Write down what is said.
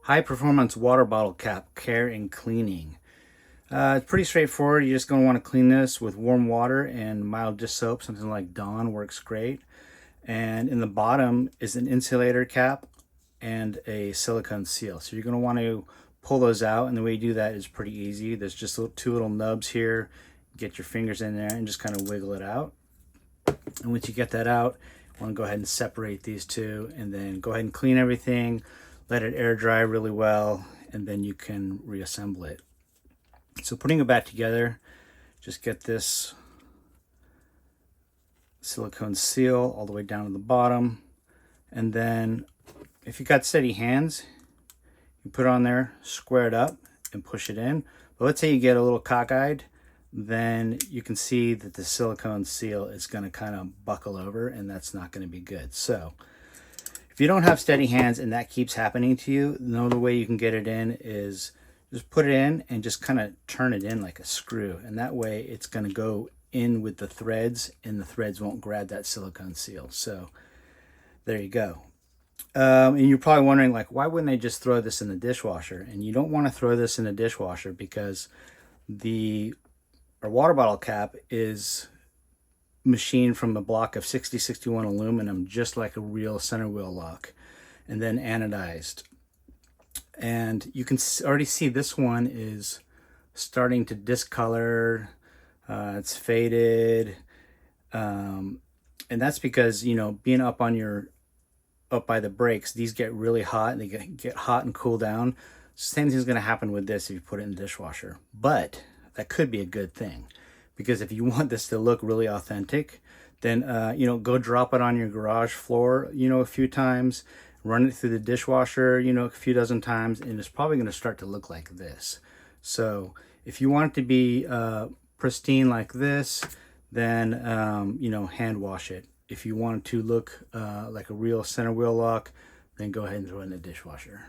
High performance water bottle cap, care and cleaning. It's pretty straightforward. You're just going to want to clean this with warm water and mild dish soap. Something like Dawn works great. And in the bottom is an insulator cap and a silicone seal. So you're going to want to pull those out, and the way you do that is pretty easy. There's just two little nubs here. Get your fingers in there and just kind of wiggle it out. And once you get that out, I want to go ahead and separate these two, and then go ahead and clean everything, let it air dry really well, and then you can reassemble it. So putting it back together, just get this silicone seal all the way down to the bottom, and then if you've got steady hands, you put it on there, square it up, and push it in. But let's say you get a little cockeyed, then you can see that the silicone seal is going to kind of buckle over, and that's not going to be good. So if you don't have steady hands and that keeps happening to you, another way you can get it in is just put it in and just kind of turn it in like a screw, and that way it's going to go in with the threads, and the threads won't grab that silicone seal. So there you go. And you're probably wondering, like, why wouldn't they just throw this in the dishwasher? And you don't want to throw this in the dishwasher because our water bottle cap is machined from a block of 6061 aluminum, just like a real center wheel lock, and then anodized. And you can already see this one is starting to discolor. It's faded, and that's because, you know, being up by the brakes, these get really hot, and they get hot and cool down. Same thing's going to happen with this if you put it in the dishwasher. But that could be a good thing, because if you want this to look really authentic, then go drop it on your garage floor, a few times, run it through the dishwasher, a few dozen times, and it's probably going to start to look like this. So if you want it to be pristine like this, then hand wash it. If you want it to look like a real center wheel lock, then go ahead and throw it in the dishwasher.